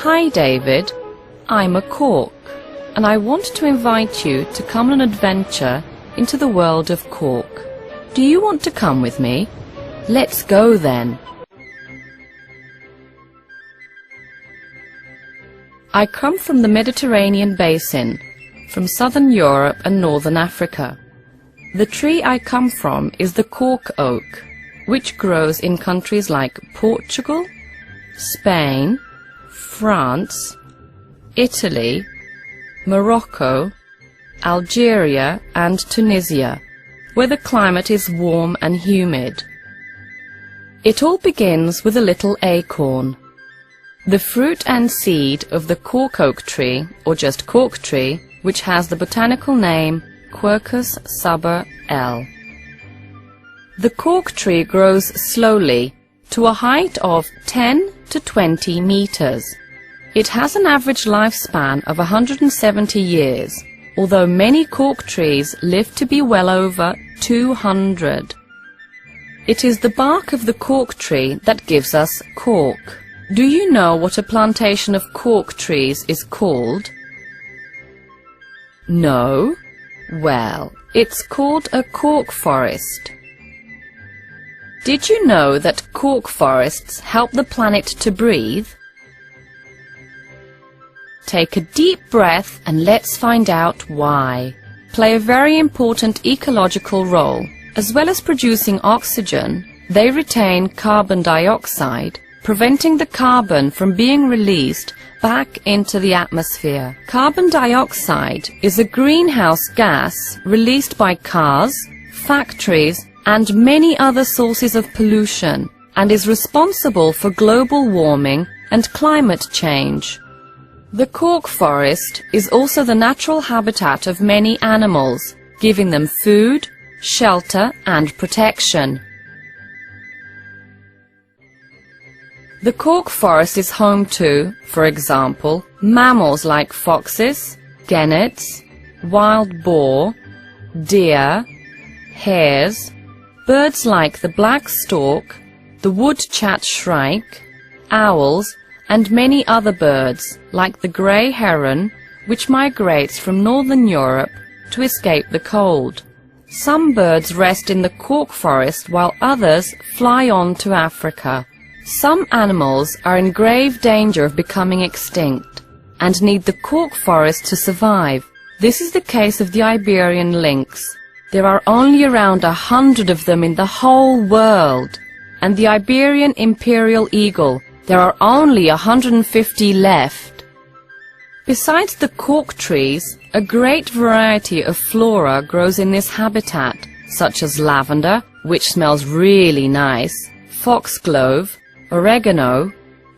Hi David, I'm a cork, and I want to invite you to come on an adventure into the world of Cork. Do you want to come with me? Let's go then. I come from the Mediterranean basin, from southern Europe and northern Africa. The tree I come from is the cork oak, which grows in countries like Portugal, Spain, France, Italy, Morocco, Algeria and Tunisia, where the climate is warm and humid. It all begins with a little acorn. The fruit and seed of the cork oak tree, or just cork tree, which has the botanical name Quercus subber L. The cork tree grows slowly to a height of 10 to 20 meters. It has an average lifespan of 170 years, although many cork trees live to be well over 200. It is the bark of the cork tree that gives us cork. Do you know what a plantation of cork trees is called? No? Well, it's called a cork forest. Did you know that cork forests help the planet to breathe? Take a deep breath and let's find out why. Play a very important ecological role. As well as producing oxygen, they retain carbon dioxide, preventing the carbon from being released back into the atmosphere. Carbon dioxide is a greenhouse gas released by cars, factories, and many other sources of pollution, and is responsible for global warming and climate change. The cork forest is also the natural habitat of many animals, giving them food, shelter, and protection. The cork forest is home to, for example, mammals like foxes, gannets, wild boar, deer, hares, birds like the black stork, the wood-chat shrike, owls, and many other birds, like the grey heron, which migrates from northern Europe to escape the cold. Some birds rest in the cork forest while others fly on to Africa. Some animals are in grave danger of becoming extinct and need the cork forest to survive. This is the case of the Iberian lynx. There are only around 100 of them in the whole world, and the Iberian imperial eagle. There are only 150 left. Besides the cork trees, a great variety of flora grows in this habitat, such as lavender, which smells really nice, foxglove, oregano,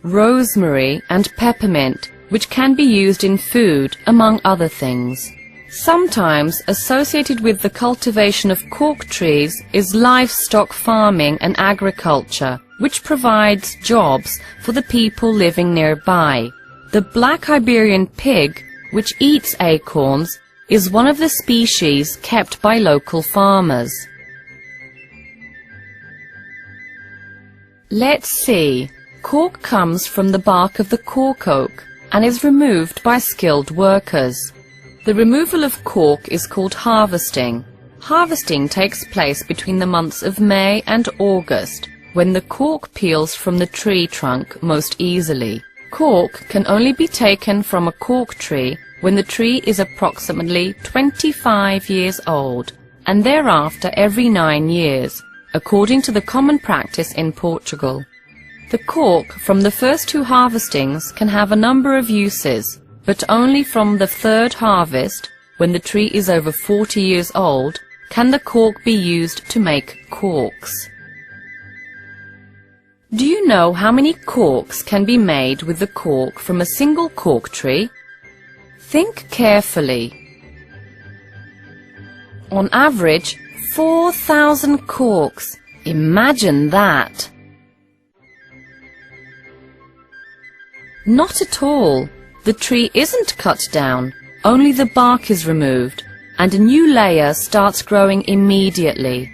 rosemary, and peppermint, which can be used in food, among other things. Sometimes associated with the cultivation of cork trees is livestock farming and agriculture, which provides jobs for the people living nearby. The black Iberian pig, which eats acorns, is one of the species kept by local farmers. Let's see. Cork comes from the bark of the cork oak and is removed by skilled workers. The removal of cork is called harvesting. Harvesting takes place between the months of May and August, when the cork peels from the tree trunk most easily. Cork can only be taken from a cork tree when the tree is approximately 25 years old, and thereafter every 9 years, according to the common practice in Portugal. The cork from the first 2 harvestings can have a number of uses, but only from the 3rd harvest, when the tree is over 40 years old, can the cork be used to make corks. Do you know how many corks can be made with the cork from a single cork tree? Think carefully. On average, 4,000 corks. Imagine that! Not at all. The tree isn't cut down, only the bark is removed, and a new layer starts growing immediately.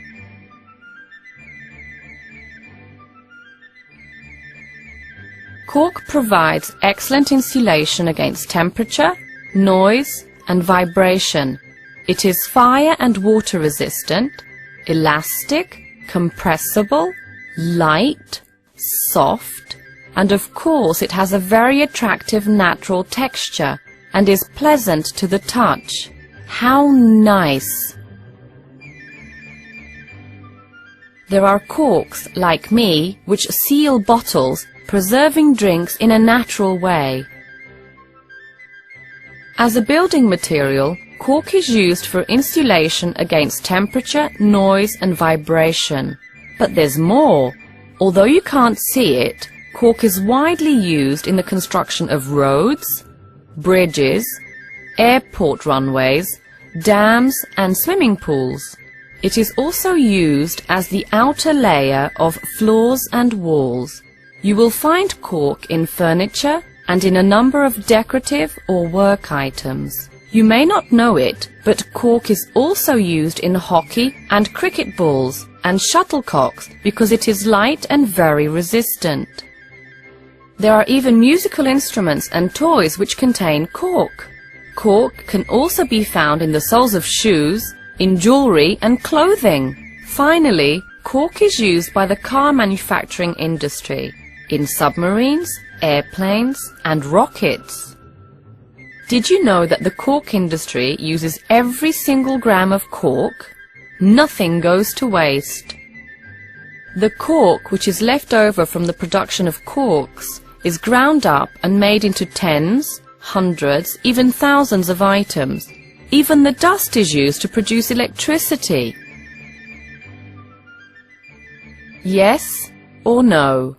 Cork provides excellent insulation against temperature, noise and vibration. It is fire and water resistant, elastic, compressible, light, soft, and of course it has a very attractive natural texture and is pleasant to the touch. How nice! There are corks, like me, which seal bottles, preserving drinks in a natural way. As a building material, cork is used for insulation against temperature, noise and vibration. But there's more. Although you can't see it, cork is widely used in the construction of roads, bridges, airport runways, dams and swimming pools. It is also used as the outer layer of floors and walls. You will find cork in furniture and in a number of decorative or work items. You may not know it, but cork is also used in hockey and cricket balls and shuttlecocks because it is light and very resistant. There are even musical instruments and toys which contain cork. Cork can also be found in the soles of shoes, in jewelry and clothing. Finally, cork is used by the car manufacturing industry, in submarines, airplanes and rockets. Did you know that the cork industry uses every single gram of cork? Nothing goes to waste. The cork which is left over from the production of corks is ground up and made into tens, hundreds, even thousands of items. Even the dust is used to produce electricity. Yes or no?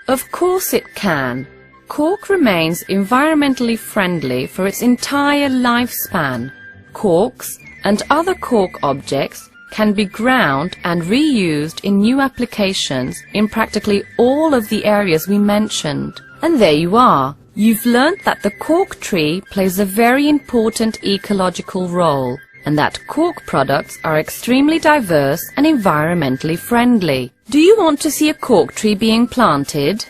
Of course it can. Cork remains environmentally friendly for its entire lifespan. Corks and other cork objects can be ground and reused in new applications in practically all of the areas we mentioned. And there you are. You've learnt that the cork tree plays a very important ecological role and that cork products are extremely diverse and environmentally friendly. Do you want to see a cork tree being planted?